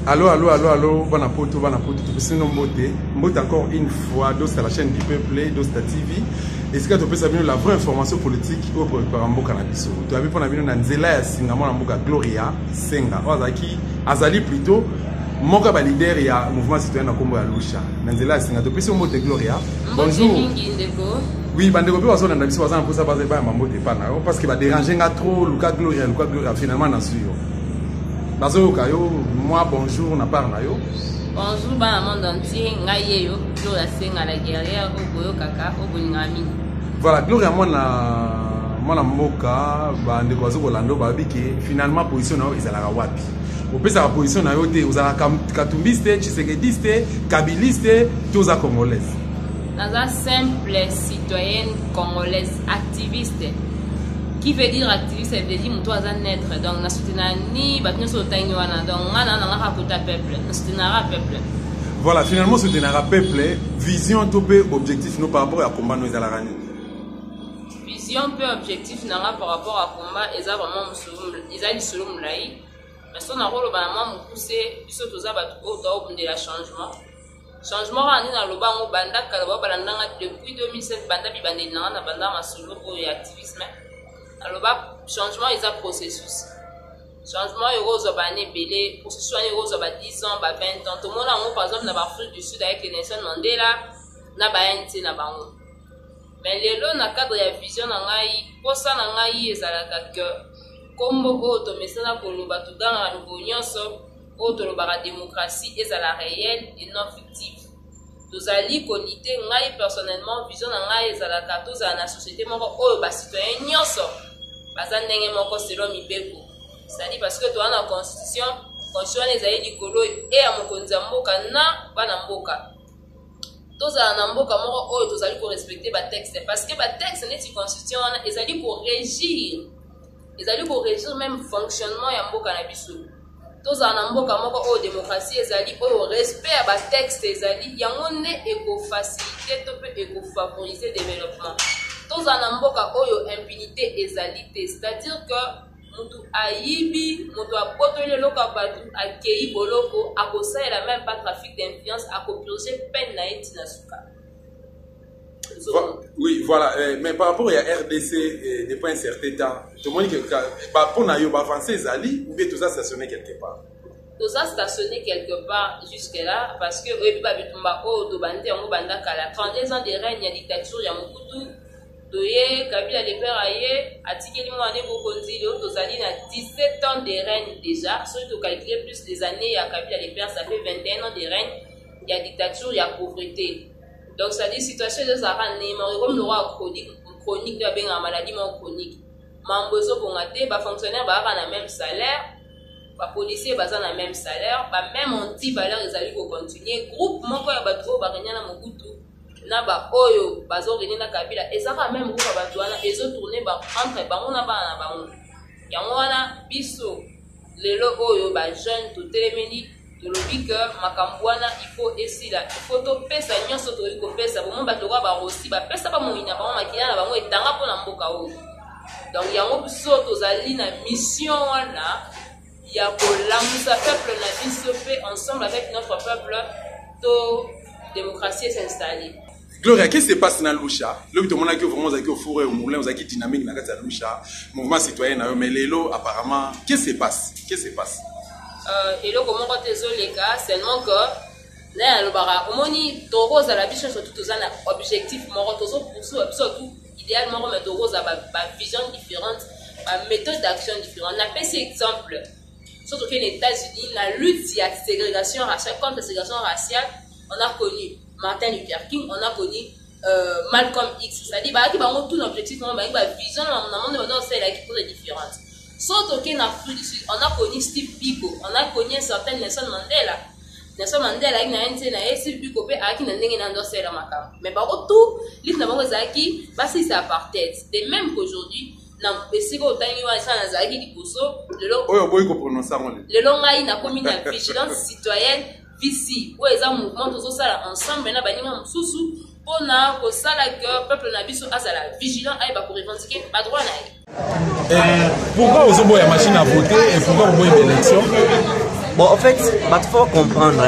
Allô, allô, allô, allô, bon apôtre, tout mbote encore une fois, dans la chaîne du peuple, dans la TV. Et ce que tu peux savoir, la vraie information politique au Parambo Cannabis. Tu as vu pour la vidéo Nanzela Singamo Namboka Gloria Senga. Azali plutôt, mon cas leader il y a mouvement citoyen à Combo à Lusha. Nanzela Singa, tu peux savoir mbote Gloria. Bonjour. Oui, bandeko pe wazo na biso waza pour ça baser ba mambo te pas na parce que va déranger trop Luka Gloria finalement na suyo. Moi, bonjour, na part na yo. Bonjour, dans le monde entier, ngaye yo, Gloria Senga la guerrière, Oboyo Kaka, Oboningami. Voilà, Gloria moi na moka, bande ko Rolando babiki, finalement position na yo ezalaka wapi. Opesa la position na yo te, ozala katumbiste, tshisekediste, kabiliste, toza congolaise. Naza simple citoyenne congolaise activiste. Qui veut dire activiste, ça veut dire que toi naître. Donc, nous soutenons ni battre sur le donc nous avons peuple, nous soutenons peuple. Voilà, finalement, soutenir le peuple, vision, topé, objectif, nous par rapport à combat, nous allons vision, peu objectif, nous par rapport à combat, ils ont vraiment ils ont solo moulai. Mais si on a rôle vraiment poussé, puisque tous de la changement. Changement on est dans le bas, on banda depuis 2007, banda bibandé na banda ma solo pour activisme. Alors, changement, il y a un processus. Changement, il y a un belé, processus, il y a 10 ans, 20 ans. Tout le monde a, par exemple, dans l'Afrique du Sud avec Nelson Mandela, na baïnti na bango. Mais les lots, dans le cadre de la vision, pour ça, il y a que, comme beaucoup de messages pour nous battre dans la nouvelle autre la démocratie, et la réelle et non fictive. Nous allons connecter, personnellement, vision, et la société, mon citoyen, c'est-à-dire parce que tu as la constitution les likolo et à mokonza mboka na bana mboka toza na mboka moko oyo tozali ko respecter ba texte parce que ba texte neti constitution ezali ko régir même fonctionnement ya mboka na biso toza na mboka moko oyo démocratie ezali oyo respect ya ba texte ezali yango ne eko faciliter to pe eko favoriser développement. Tous en mboka oyo impunité ezalité, c'est-à-dire que mutu aibi, mutu apotole loka batu akei boloko, akosa la même pas trafic d'influence, akopurger peine na eti na suka. Oui, voilà, mais par rapport à RDC, depuis un certain temps, tout le monde dit que pour na yo avancer zali ou bien tout ça stationné quelque part. Tout ça stationné quelque part jusque-là parce que oui, babitumba o to bande yango banda kala 32 ans de règne ya dictature ya Mobutu. Doye, Kabila les pères aïe, Atikeli Mouane Bokonzilo, Tozali na 17 ans de règne déjà. Si tu calcules plus les années à Kabila les pères, ça fait 21 ans de règne. Il y a dictature, il y a pauvreté. Donc ça dit situation de Zara Neymar, comme le roi chronique de la maladie chronique. Mambozo Bongate, ba fonctionnaire ba na même salaire, ba policier ba na même salaire, ba même anti-valeur ils allaient continuer. Groupe moko ya batro ba renya na Mobutu. Naba oyo bazo reni na Kabila ezaka même groupe batwana ezo tourner ba entre bango na bango yango wana biso lelo oyo ba jeune to telemeni to lobi que makambwana il faut esila il faut to pesa nyonso to liko pesa bomo batoka ba rosi ba pesa ba moina ba makina na bango etanga pona mboka oyo donc yango biso tozali na mission wana ya kolamusa peuple na biso pe ensemble avec notre peuple to démocratie s'installer. Gloria, qu'est-ce qui se passe dans Lusha? Le tout le monde a vraiment au four et au moulin, on a qui dynamique dans la Lusha, mouvement citoyen, mais l'élo apparemment, qu'est-ce qui se passe? Qu'est-ce qui se passe? Et là, comment on les cas, seulement que là, le bara, au moni, Toros à la biche surtout tous un objectif, surtout idéalement, mais Toros a une vision différente, une méthode d'action différente. On a fait cet exemple, surtout que les États-Unis, la lutte à la ségrégation raciale contre la ségrégation raciale, on a connu Martin Luther King, on a connu Malcolm X. C'est-à-dire qu'il y a tout l'objectif, on a une vision, on a celle qui pose des différences. Sauf qu'en Afrique du Sud, on a connu Steve Biko, on a connu un certain Nelson Mandela. Nelson Mandela, il y a un Steve Biko, il y a un celle mais par contre, tout, il y a un c'est apartheid. De même qu'aujourd'hui, le long a commis la vigilance citoyenne. Ici, où ils ont mouvement tous ensemble, maintenant banima mususu pour na ko sala que peuple na biso azala vigilant ay ba pour revendiquer ba droit na. Pourquoi vous avez une machine à voter et pourquoi vous avez une élection? Bon, en fait, il faut comprendre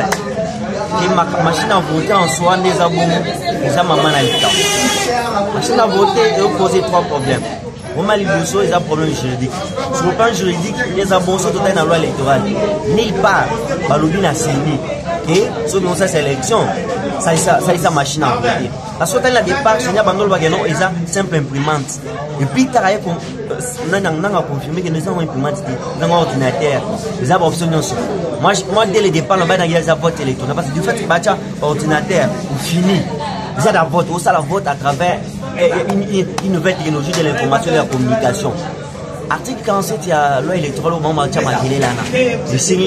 que ma machine à voter en soi, déjà maman a le temps. Machine à voter, elle pose 3 problèmes. Pour moi, il y a un problème juridique. Sur le plan juridique, les abonnements dans la loi électorale. Nulle part, Balobi n'a signé. Et sur cette élection, ça est sa machine à voter. Parce que là, départ, il y a une simple imprimante. Et puis, on a confirmé que nous avons une imprimante, nous avons un ordinateur, nous avons option. Moi, dès le départ, on a eu un vote électoral. Parce que du fait que l'ordinateur est fini, vous avez un vote, vous avez un vote à travers une nouvelle technologie de l'information et de la communication. Article 47, il y a la loi électorale au moment où il y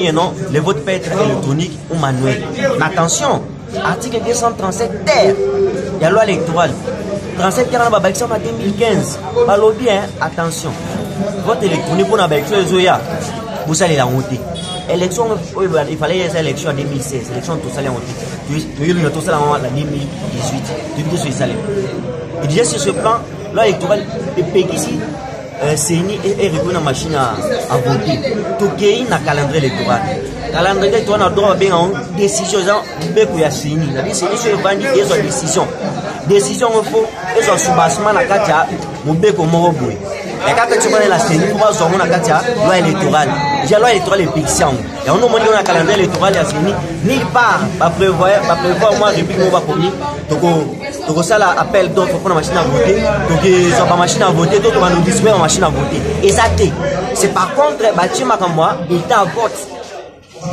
a le vote peut être électronique ou manuel. Mais attention, article 237 terre, il y a la loi électorale. 37 terre, on a élection en 2015. Bien, attention, vote électronique pour la élection, vous allez la monter. Élection, il fallait y avoir une élection en 2016. Élection, tout ça, il y a tout ça en 2018. Tout ça, et déjà sur ce plan, là, l'électoral est ici, CENI est revenu dans la machine à voter. Tout qui est dans le calendrier électoral. Le calendrier électoral a droit à une décision, il y a CENI. C'est-à-dire que CENI vendu des décisions. Décision, il faut, ils ont soubassement dans la carte, mon bec au Moroboui. Et quand tu vois la CENI, tu vois son loi électorale. La loi électorale est fiction. Et on a demandé dans le calendrier électoral, la CENI, nulle part, va prévoir, moi, réplique, on va commis. Donc, ça, l'appel d'autres pour la machine à voter. Donc, ils ont pas machine à voter, d'autres vont nous distribuer la machine à voter. Et ça, c'est par contre, Bachir Makamwa, il est en vote.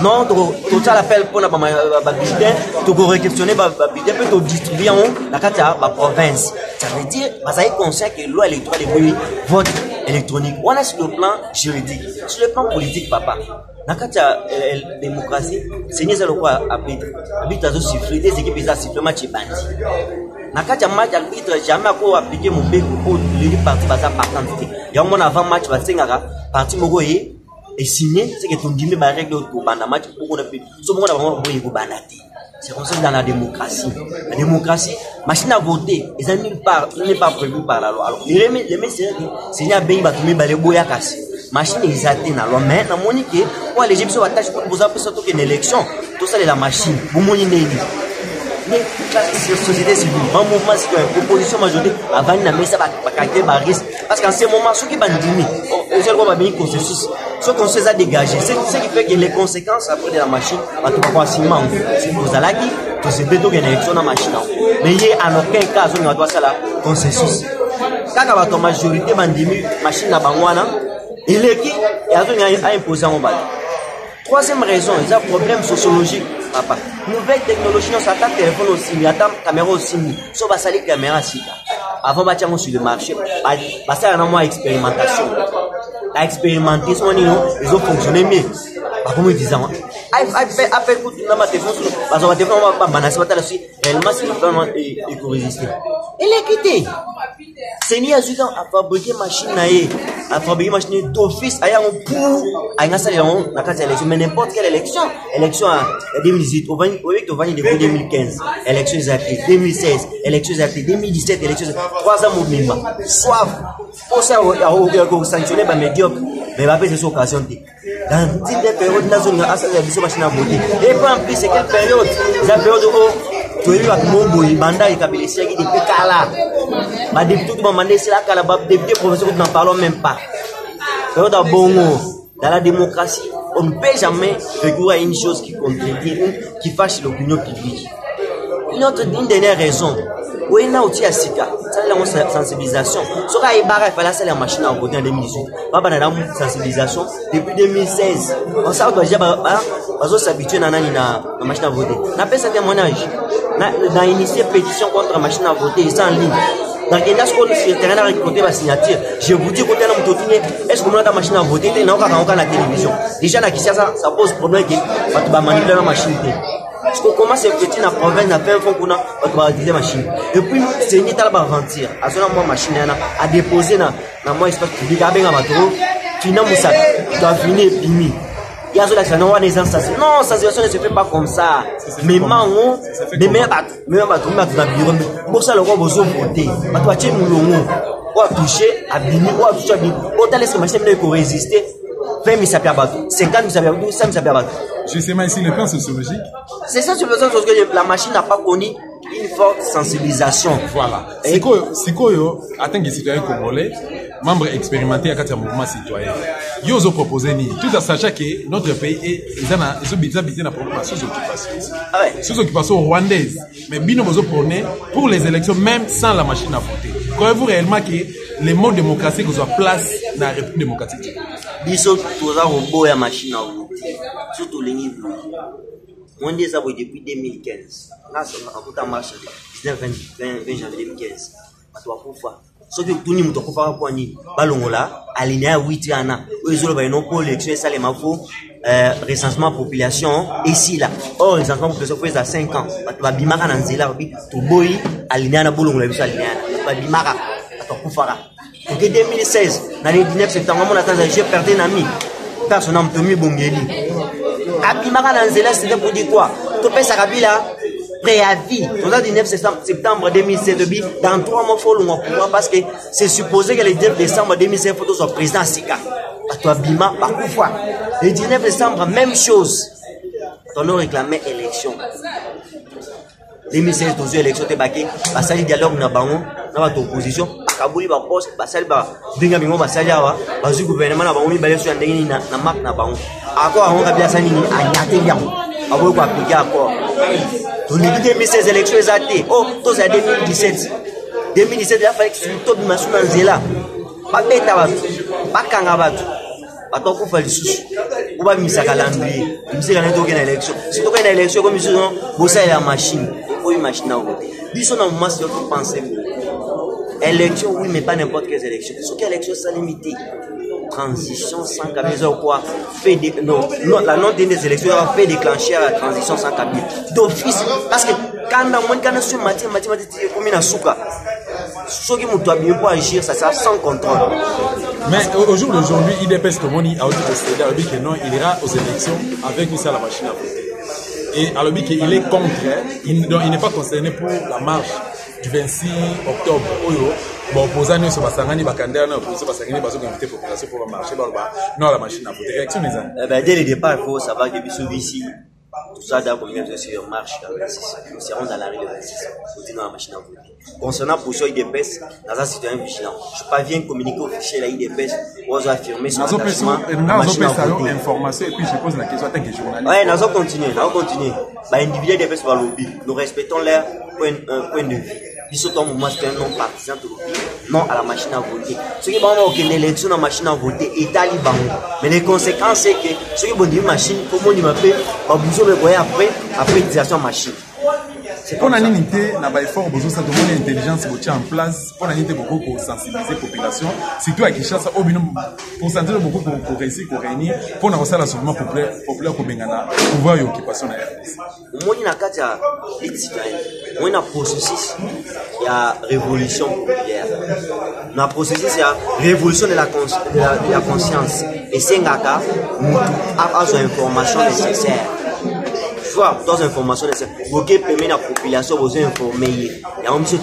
Non, tout ça l'appel pour la bulletin, tu peux réquisitionner le bulletin, puis tu distribuer la carte à la province. Ça veut dire, vous avez conscient que la loi électorale est vote électronique. On a sur le plan juridique, sur le plan politique, papa. Dans la carte à la démocratie, c'est une chose à arbitre. Arbitre a sifflé, des équipes ont sifflé, match est bandit. Dans la carte à match, l'arbitre jamais appliqué mon bec pour les parties basées par quantité. Il y a un moment avant match, va s'engager, partie mogoye. Et signé, c'est que tu me dis, mais règle pour banda match, pour qu'on a pu, ce moment, on va vraiment banati. C'est comme ça dans la démocratie. La démocratie, machine à voter, ils ont nulle part, il n'est pas prévu par la loi. Alors, les messieurs, c'est bien, ben, il va tomber, ben, les boya cassés. Machine est exaltée dans la loi, mais, dans mon idée, pour les Égyptiens, on attache pour vous appeler surtout qu'une élection, tout ça, c'est la machine, pour mon idée. Mais la société civile, un mouvement citoyen, opposition majorité, avant de mettre ça, va risque. Parce qu'en ce moment, ceux qui bandiment, ils ont bien consensus. Ce consensus a dégagé. Ce qui fait que les conséquences après de la machine, on va pas si manque. Si vous allez dire, que c'est plutôt qu'une élection dans la machine. Mais il y a en aucun cas, on doit faire la consensus. Quand la majorité bandiment, machine à Bangwana, il est qui a imposé en bas. Troisième raison, il y a un problème sociologique. Papa. Nouvelle technologie, on s'attend téléphone aussi, il y a caméra aussi, sauf à salir caméra aussi. Avant de battre sur le marché, parce qu'il y a une expérimentation. La expérimentation, ils ont fonctionné mieux. Comme ils disent, appelle pour ma téléphone, parce que ma téléphone va pas banasser, réellement, c'est vraiment éco-résisté. Elle est quittée. C'est ni à fabriquer machine à fabriquer machine d'office à un pour à une salle dans la élection, mais n'importe quelle élection, élection en 2018, au 2015, élection exacte 2016, élection exacte 2017, élection 3 ans mouvement. Soif. Pour ça, on sanctionner les médiocres, mais va faire cette occasion. Dans cette période, nous avons une machine à voter. Et pas en plus, c'est quelle période? La période où tu es avec mon boy, Banda et Kabelessia qui depuis Kala. Ma député qui m'a demandé c'est là qu'à la député professeur nous n'en parlons même pas. Période à Bongo, dans la démocratie, on ne peut jamais recourir à une chose qui contredit, qui fâche l'opinion publique. Une dernière raison. Oui, il y a aussi à Sika, ça c'est la sensibilisation. Ce qu'il y a, il fallait la machine à voter en 2018. Pas de sensibilisation depuis 2016. On sait déjà s'habituer à la machine à voter. On appelle ça témoignage. On a initié une pétition contre la machine à voter, ils sont en ligne. Donc, il y a ce qu'on sur le terrain à récolter la signature. Je vous dis, est-ce que vous avez la machine à voter? Il y a la télévision. Déjà, ça pose problème que tu vas manipuler la machine. Parce que comment c'est petit dans la province, n'a fait un fond qu'on a utilisé la machine. Et puis, c'est une étape à aventure. À ce moment, machine à déposer dans mon espace public, à bien amateurs, finalement, ça doit finir fini. Il y a des gens qui ont des non, ça ne se fait pas comme ça. Mais maintenant, mais même dans le bureau, pour ça, le roi va voter. Parce que tu as touché, abîmé, ou touché, abîmé. Autant laisser la machine pour résister. 20 misapia bateau, 50 misapia bateau, 100 misapia bateau. Justement, ici, le plan sociologique. C'est ça, sur le plan sociologique, la machine n'a pas connu une forte sensibilisation. Voilà. C'est quoi, en tant que citoyen congolais, membre expérimenté à un mouvement citoyen, ils ont proposé tout en sachant que notre pays est un problème de sous-occupation. Sous-occupation rwandaise. Mais bien nous prenez pour les élections, même sans la machine à voter. Croyez-vous réellement que le monde démocratique soit place dans la République démocratique? Biso toza robot ya machine à voter. Surtout les niveaux. On dit ça depuis 2015. Là, on a marché le 20 janvier 2015. Ce que tout le monde a fait pour nous, balongola, aligné à 8 ans, ils ont eu une élection, ça les mafos, recensement population, ici là. Or, recensement population, c'est à 5 ans. Tu bimara dans zela, tu boy, aligné à bolongola, tu aligné à bimara, tu kufara. En 2016, dans le 19 septembre, on a j'ai perdu un ami. Personne n'a tenu Bongeli. Abimara dans zela, c'était pour dire quoi? Tu pèses à Kabila. Préavis, le 19 septembre 2007, dans 3 mois, il faut le pouvoir parce que c'est supposé que le 19 décembre 2007, il faut que le président Sika. Le 19 décembre, même chose. On a réclamé élection. 2016, dans une élection, il y a dialogue dans l'opposition. Kabouli ba poste basali ba binga bingo basali awa bazu gouvernement na bango mi balé sur ndenge na marque na bango accord on kabila sani ni anyate yango abo ko appliquer accord to ni 2016 élections ezate oh to za 2017 il a fallu que surtout bimasu na nzela ba beta batu bakanga batu batoko fa lisusu uba misaka landri misaka na toke na élection si toke na élection comme ils ont bossa la machine faut une machine à voter biso na moment si tu penses élection, oui, mais pas n'importe quelle élection. Ce qu'est élection sans limité. Transition sans Kabila ou quoi? Non, la non des élections a fait déclencher la transition sans Kabila. D'office, parce que quand on sur mathématiques, comme une souka. Ce qui nous doit bien pour agir, ça sera sans contrôle. Mais au jour d'aujourd'hui, IDPS Tomoni a dit que non, il ira aux élections avec une seule machine à voter. Et alors qu'il est contre, il n'est pas concerné pour la marche du 26 octobre. Bon, opposant nous sur Basangani, Bakandera, opposition Basangani, Bazo invité population pour marcher non la machine à voter. Réaction les gens. Dès le départ, il faut savoir que ici, tout ça d'abord bien sûr en marche dans le 26. Nous serons dans la rue le 26. Nous dans la machine à voter. Concernant pour soi IDPS, dans un citoyen vigilant, je parviens communiquer au fichier la IDPS pour affirmer son attachement à la machine à voter. Information et puis je pose la question à tant que journaliste. Oui, nous allons continuer. Individu IDPS par lobby, nous respectons leur point de vue. Ils sont un mouvement, c'est un non partisan de lobby, non à la machine à voter. Ce qui est bon, c'est que l'élection dans la machine à voter est à l'Iban. Mais les conséquences, c'est que ceux qui ont une machine, comment ils m'appellent, vous avez voyé après l'utilisation de machine. Pour la unité, n'a pas effort, besoin de donner l'intelligence qui en place. Pour la unité, beaucoup pour sensibiliser la population. Surtout à Kinshasa, pour sentir beaucoup pour réussir, pour réunir, pour nous faire l'assouvement populaire pour Bengana, pour voir l'occupation de la RDC. Moi, il y a 4 citoyens. Moi, il y a un processus, il y a révolution populaire. Dans le processus, il y a révolution de la conscience. Et c'est un cas, nous avons des informations nécessaires. Dans les informations nécessaires, vous permettez la population de vous informer. Il y a un monsieur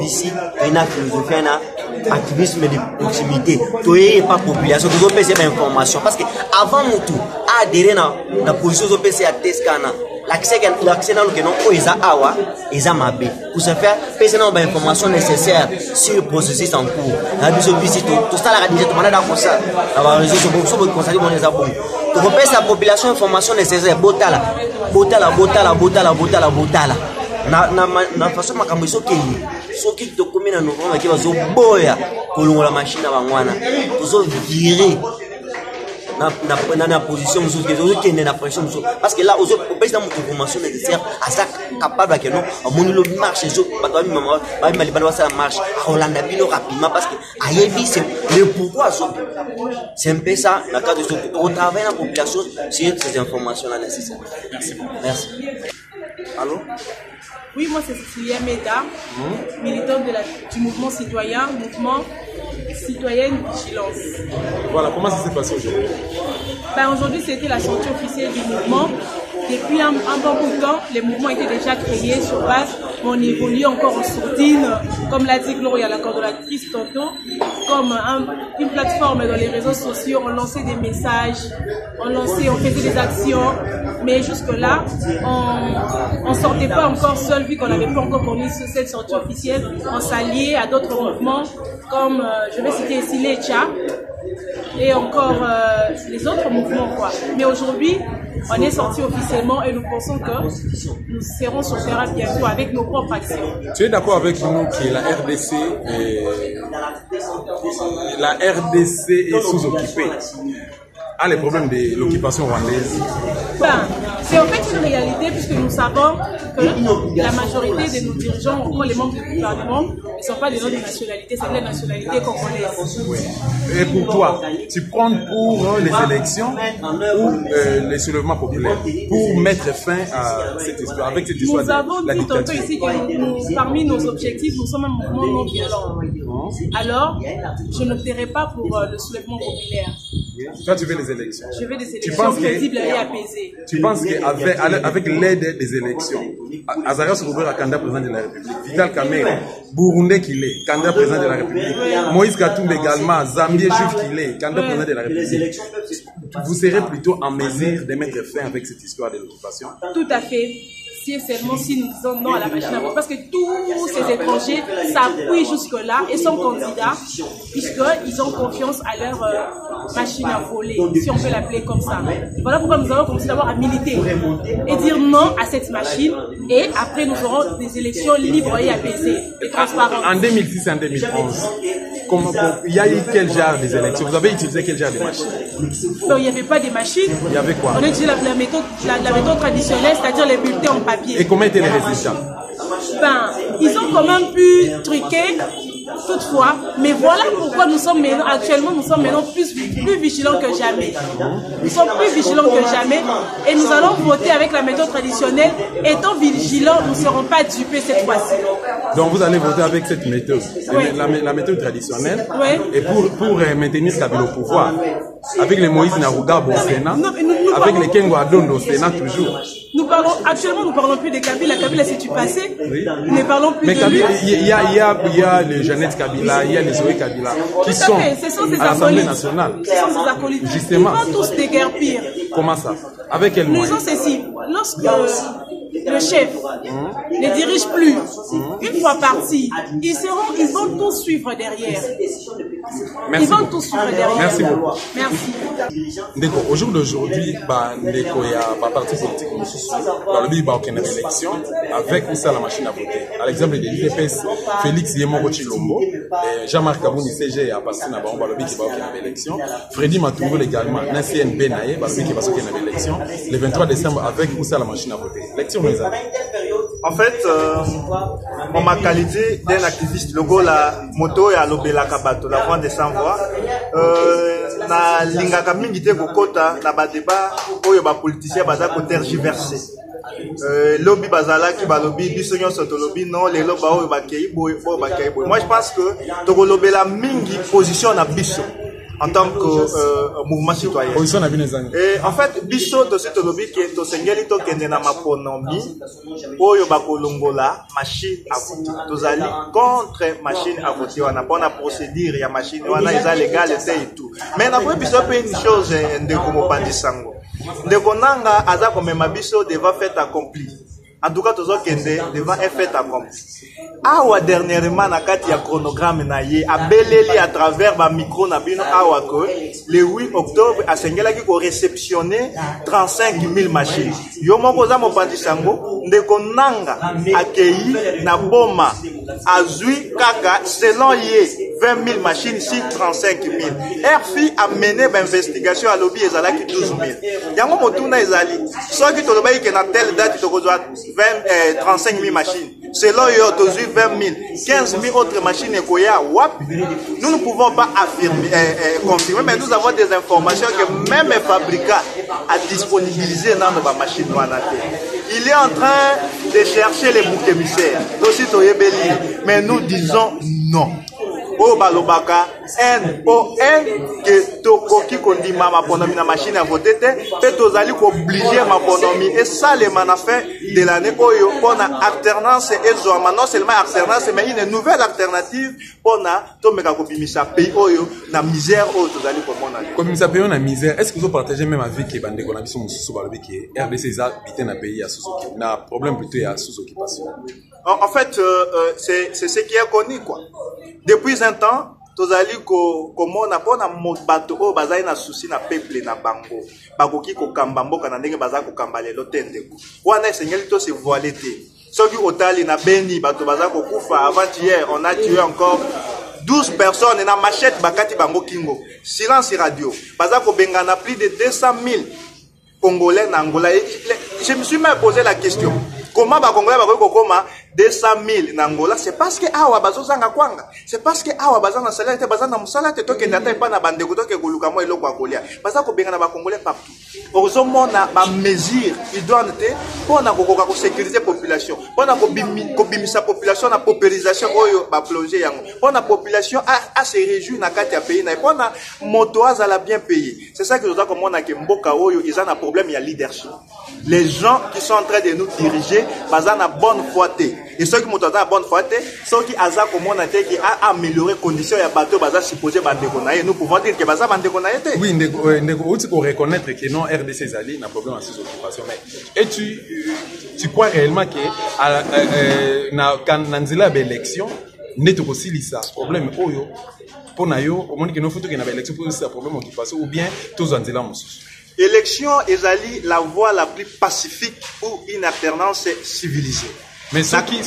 ici, il y a une philosophie, un activisme de proximité. Tout n'est pas population, vous avez des informations. Parce que avant tout, adhérer à la position de PC à Tescana, l'accès dans le canon, ils ont awa, ils ont mabé. Pour ce faire, PC n'a pas d'informations nécessaires sur le processus en cours. La visite, tout ça, la radicalité, tout le monde a comme ça. La réseau, sur votre conseil, on les a bon. Tu repères la population information nécessaire. Botala. Na façon makambo sokeli soki to komi na novembre ki bazo boya kolongola machine bangwana tozo virer na position mususu ke zo kende na pression mususu parce que là ozo opesa mu information nécessaire à ça capable que non amoni lo marche zo bato ba mama ba malibana ba sa marche Hollande bino rapidement parce que ayebi c'est le pourquoi zo c'est un peu ça la cadre de on travaille la population sur ces informations là nécessaires. Merci. Allô? Oui, moi c'est Cécilia Meda, militante du mouvement citoyen Citoyenne Vigilance. Voilà, comment ça s'est passé aujourd'hui? Aujourd'hui, c'était la sortie officielle du mouvement. Depuis un bon bout de temps, le mouvement était déjà créé sur base on évolue encore en sourdine, comme l'a dit Gloria, la coordonnatrice tantôt, comme une plateforme dans les réseaux sociaux, on lançait des messages, on faisait des actions, mais jusque-là, on ne sortait pas encore seul, vu qu'on n'avait pas encore connu cette sortie officielle, on s'alliait à d'autres mouvements, comme, je vais citer ici l'ECHA, et encore les autres mouvements, quoi. Mais aujourd'hui, on est sorti officiellement et nous pensons que nous serons sur terrain bientôt avec nos propres actions. Tu es d'accord avec nous que la RDC est sous-occupée? Les problèmes de l'occupation rwandaise? C'est en fait une réalité puisque nous savons que la majorité de nos dirigeants, encore les membres du gouvernement, ne sont pas des autres nationalités, c'est de la nationalité congolaise. Oui. Et pour toi, tu prends pour les élections ou les soulèvements populaires pour mettre fin à cette histoire, avec cette histoire de la dictature? Nous avons dit tantôt ici que parmi nos objectifs, nous sommes un mouvement non violent. Alors, je n'opterai pas pour le soulèvement populaire. Toi, tu veux les élections? Je veux des élections crédibles et apaisées. Tu penses qu'avec l'aide des élections, Azarias Roubera, candidat président de la République, Vital Kamerhe, Burundais qu'il est, candidat président de la République, Moïse Katumbi également, Zambie juif qu'il est, candidat président de la République, vous serez plutôt en mesure de mettre fin avec cette histoire de l'occupation? Tout à fait. Si et seulement si nous disons non à la machine à voter. Parce que tous ces étrangers s'appuient jusque-là et sont candidats puisqu'ils ont confiance à leur machine à voler, si on peut l'appeler comme ça. Voilà pourquoi nous avons commencé d'abord à militer et dire non à cette machine et après nous aurons des élections libres et apaisées et transparentes. En 2006 et en 2011, il y a eu quel genre des élections? Vous avez utilisé quel genre de machines? Non, il n'y avait pas de machines. Il y avait quoi? On a utilisé la méthode traditionnelle, c'est-à-dire les bulletins en papier. Et comment étaient les résultats? Ils ont quand même pu truquer, toutefois, mais voilà pourquoi nous sommes maintenant plus vigilants que jamais. Nous sommes plus vigilants que jamais et nous allons voter avec la méthode traditionnelle. Étant vigilants, nous ne serons pas dupés cette fois-ci. Donc vous allez voter avec cette méthode, oui. la méthode traditionnelle, oui. Et pour maintenir Kabila au pouvoir, avec les Moïse Narugabo au Sénat, avec les Kengo Adondo au Sénat toujours. Actuellement, nous parlons plus de Kabila. Kabila, c'est du passé. Oui. Nous ne parlons plus de lui. Il y a les Jeannette Kabila, il y a les Zoé Kabila qui sont à l'Assemblée nationale. Ce sont des acolytes. Justement. Ils vont tous déguerpir. Comment ça? Avec quel moyen? Nous avons ceci. Lorsque le chef ne dirige plus, une fois parti, ils vont tous suivre derrière. Merci. Ils vont tous suivre derrière. Merci beaucoup. Merci. D'accord. Au jour d'aujourd'hui, il y a parti politique dans le pays aucune élection avec ou ça la machine à voter. À l'exemple de l'IPS, Félix Yemoko Chilombo, Jean-Marc Kabouni CG a passé dans le pays qui va aucune élection. Freddy Matoungou également, Nancy NB Naye, parce qu'il va aucune élection. Le 23 décembre avec ou ça la machine à voter. L'élection les amis. En fait, en ma qualité d'un activiste, le la moto et à l'obéla kabato, la voix de sans voix, na lingaka mingi te kokota na ba débat oyo ba politicien baza ko tergiverser. Lobby bazala ki ba lobby biso nyonso to lobby non les loba oyo ba kei boy ba kei boy. Moi je pense que to ko lobela mingi position na biso en tant que mouvement citoyen. Et en fait, biso to sito lobby ke to sengeli to kende na maponomi oyo ba kolongola machine à voter. Tozali contre machine à voter. On a pas na procédure ya machine wana eza légal et tout. Mais na ko biso pe une chose ndeko mopandi sango. Ndeko nanga aza komema biso devant fait accompli. En tout cas, toujours kende devant un fait accompli. Awa dernièrement na kati ya chronogramme na ye abeleli à travers ba micro na bino awa que le 8 octobre a sengela ki ko réceptionner 35 000 machines. Yo moko za mopandi sango ndeko nanga akei na boma azui kaka selon ye 20 000 machines si 35 000. RFI a mené une investigation à lobby ezalaki 12 000. Yango motuna ezali soki to lobai ke na telle date to kozwa 35 000 machines. Selon yo to 20 000, 15 000 autres machines ekoya wap. Nous ne pouvons pas affirmer confirmer, mais nous avons des informations que même les fabricants a disponibilisé dans nos machines wanate. Il est en train de chercher les boucs émissaires. Mais nous disons non. o balobaka NON que tokoki kondima maponomi na machine à voter te pe tozali ko obliger maponomi et ça les à la fin de l'année oyo pour na alternance et zoama non seulement alternance mais une nouvelle alternative pour na to meka ko bimisa pays oyo na misère oyo tozali ko mona comme bimisa pays na misère. Est-ce que vous partagez même avec bande ko na biso mususu balobi ke RDC za bité na pays ya Suzuki na problème plutôt ya Suzuki occupation? En fait c'est ce qui est connu quoi. Depuis un temps tozali ko komona pona bato o bazali na souci na peuple na bango bakoki ko kamba mboka na ndenge bazali ko kamba lelo tendeko wana esengeli to se voiler te soki otali na Beni bato bazali ko kufa avant-hier on a tué encore 12 personnes na machette bakati bango kingo silence radio bazali ko bengana plus de 200 000 Congolais na Angola. Je me suis même posé la question comment ba Congolais ba ko koma 200 000 na Angola? C'est parce que awa bazozanga kwanga, c'est parce que awa bazana salaire te bazana musala te toke ndata pa na bande ko toke koluka mo eloko akolia baza ko benga na ba Congolais partout. Ozomona ba mesure idoine te pona kokoka ko sécuriser population, pona ko bimisa population na paupérisation oyo ba plonger yango, pona population a se réjouir na kati ya pays na pona moto azala bien payé. C'est ça que nous avons komona ke mboka oyo ils ont un problème il y a leadership. Les gens qui sont en train de nous diriger bazana bonne foi te. Et ceux qui m'ont donné la bonne foi, ceux qui a amélioré les conditions de bateau, supposé nous pouvons dire que Baza Bandekonaïté. Oui, il faut reconnaître que non, RDC Zali n'a pas de problème à ces occupations. Et tu crois réellement que quand on a une élection, n'est aussi ça problème oyo pour nayo au monde que nous faut que na élection pour ça problème occupation ou bien tous en zela mususu. Élection ezali la voie la plus pacifique pour une alternance civilisée. Mais ceux qui,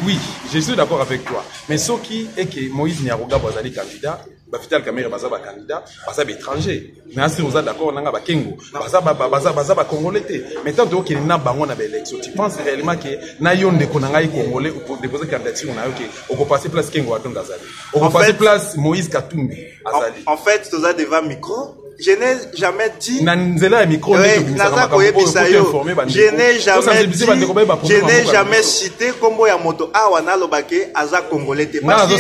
oui, je suis d'accord avec toi. Mais ceux qui, et que Moïse Nyaruga Bazali candidat, Bafital Kamere Bazaba candidat, Bazaba étranger. Mais si vous êtes d'accord, on a Kengo, Bazaba Congolais. Mais tant que n'a pas d'élection, tu penses réellement que Nayon de Konangaï Congolais pour déposer candidature, on peut passer place Kengo à Tondazali. On peut passer place Moïse Katumbi Azali. En fait, tu as devant micro. Je n'ai jamais dit. Je n'ai jamais cité Kombo Yamoto Awana Lobake Aza Congolais. Parce qu'il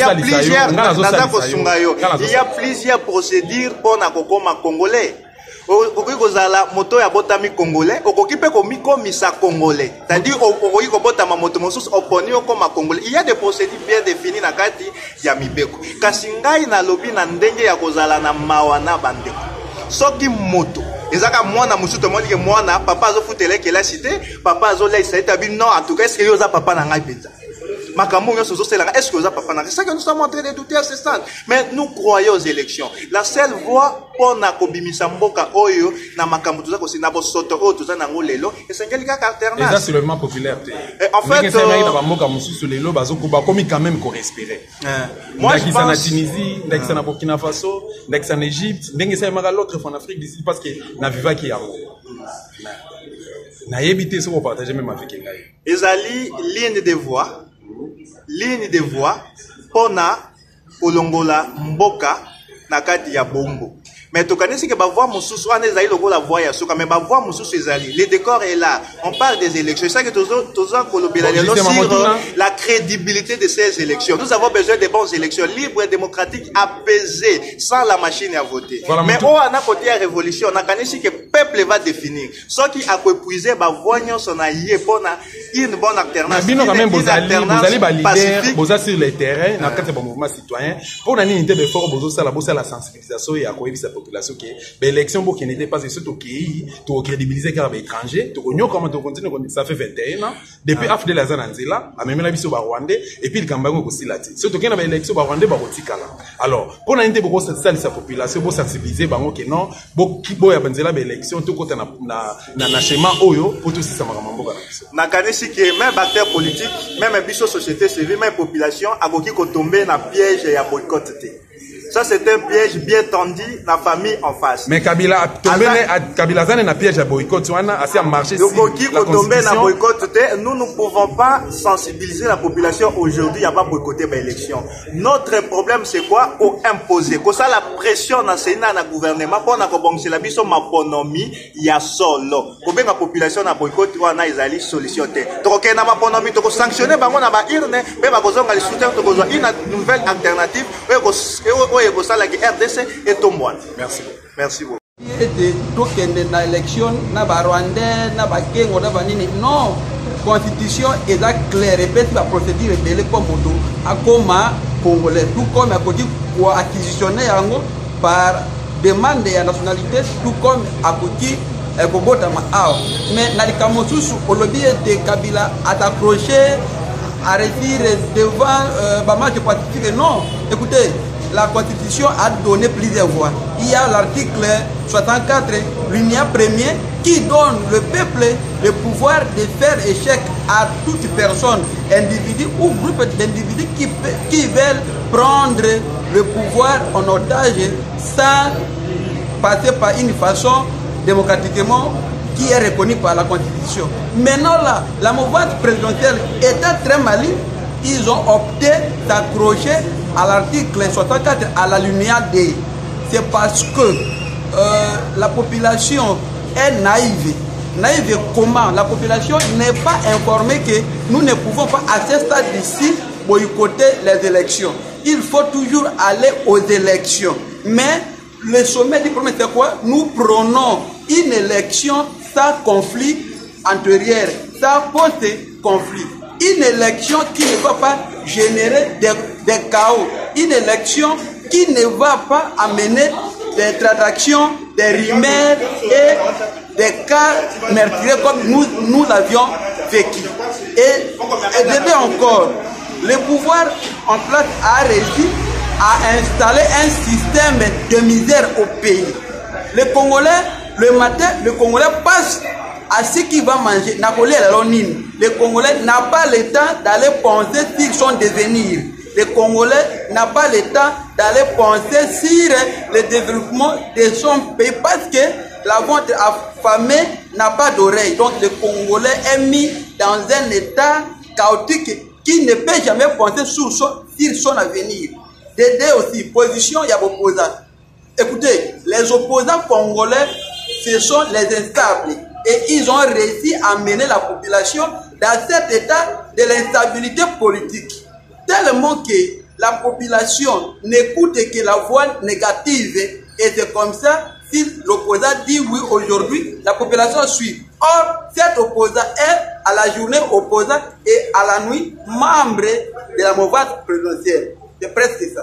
y a plusieurs procédures pour Nakokoma Congolais. Okoki kozala moto ya botami congolais okoki pe komiko misa congolais c'est-à-dire okoki kobotama moto mosusu oponi okoma congolais. Il y a des procédures bien définies na kati ya mibeko kasi ngai na lobi na ndenge ya kozala na mawana bandeko soki moto ezaka mwana musuto moni ke mwana papa azo futele ke la cité papa azo la cité abi non en tout cas est-ce que yoza papa na ngai penza makambo nyo sozo selanga est-ce que yoza papa na ngai ça que nous sommes en train de douter à ce stade mais nous croyons aux élections la seule voie pour na kobimisa mboka oyo na makambo tuza ko sina bo soto oyo tuza na ngolelo esengeli ka alternance et ça c'est le moment populaire en fait na mboka mususu lelo bazoko ba komi quand même ko respirer moi je pense na Tunisie ndakisa na Burkina Faso ndakisa na Égypte ndenge ça mara l'autre fois en Afrique d'ici parce que na viva ki yango na yebité so ko partager même avec ngai ezali ligne de voix pona kolongola mboka na kati ya bongo. Mais tu connais que voix mususu on ezali lokola voix ya soka mais voix mususu ezali le décor est là on parle des élections c'est ça que tozo kolobela sur la crédibilité de ces élections nous avons besoin de bonnes élections libres et démocratiques apaisées sans la machine à voter voilà, mais on a côté la révolution on a connaissé que le peuple va définir ce qui a épuisé voix nyonso na yé pona une bonne alternance bino quand même vous allez leader boza sur le terrain dans quatre mouvements citoyens pour une unité de fort boza la sensibilisation et à quoi population qui l'élection qui n'était pas surtout qui to crédibiliser car étranger to connait comment to continue ça fait 21 ans depuis afde la zananzela a même la biso ba rwandais et puis le kambango aussi là surtout qu'il y a élection ba rwandais ba botikala alors pour n'unité beaucoup ça sa population pour sensibiliser bango que non bo ya banzela ba élection to kota na schéma oyo pour tout ça makambo na kanisi que même acteur politique même biso société civile même population a koki ko tomber na piège ya boycott. Ça, c'est un piège bien tendu dans la famille en face. Mais Kabila Zane na piège à boycott, on a assez à marcher sur la constitution. Nous ne pouvons pas sensibiliser la population aujourd'hui, il n'y a pas boycotter l'élection. Notre problème, c'est quoi? Pour imposer. Comme ça, la pression dans le Sénat, dans le gouvernement, pour nous la biso ma autonomie, il y a solo. Pour bien la population na boycott, on a une solution. Donc, on a ma autonomie, on sanctionner, on a ma irne, mais on a le soutien, on a une nouvelle alternative. RDC et Tomoine. Merci. Merci beaucoup. Na élection, na Rwandais, na Bakengo, na Banini. Non, constitution est claire. Répète la procédure est comme moto. À comment congolais, tout comme à côté pour acquisitionner par demande de nationalité, tout comme à côté mais na likamosusu olobi de Kabila à t'approcher à retirer devant Bama de particulier. Non, écoutez. La Constitution a donné plusieurs voies. Il y a l'article 64, l'union premier, qui donne le peuple le pouvoir de faire échec à toute personne, individu ou groupe d'individus qui veulent prendre le pouvoir en otage sans passer par une façon démocratiquement qui est reconnue par la Constitution. Maintenant là, la mouvance présidentielle étant très maligne, ils ont opté d'accrocher à l'article 64 à la lumière D. C'est parce que la population est naïve. Naïve comment? La population n'est pas informée que nous ne pouvons pas à ce stade ici boycotter les élections. Il faut toujours aller aux élections. Mais le sommet du problème c'est quoi? Nous prenons une élection sans conflit antérieur, sans post-conflit. Une élection qui ne va pas générer des chaos. Une élection qui ne va pas amener des transactions, des rumeurs et des cas meurtriers comme nous l'avions vécu. Et depuis encore, le pouvoir en place a réussi à installer un système de misère au pays. Les Congolais, le matin, le Congolais passe à ce qu'il va manger. Le Congolais n'a pas le temps d'aller penser s'ils sont devenir. Le Congolais n'a pas le temps d'aller penser sur le développement de son pays parce que la vente affamée n'a pas d'oreille. Donc le Congolais est mis dans un état chaotique qui ne peut jamais penser sur son avenir. D'aider aussi, position, il y a opposants. Écoutez, les opposants congolais, ce sont les instables. Et ils ont réussi à mener la population dans cet état de l'instabilité politique. Tellement que la population n'écoute que la voix négative. Et c'est comme ça, si l'opposant dit oui aujourd'hui, la population suit. Or, cet opposant est à la journée opposant et à la nuit membre de la mouvance présidentielle. C'est presque ça.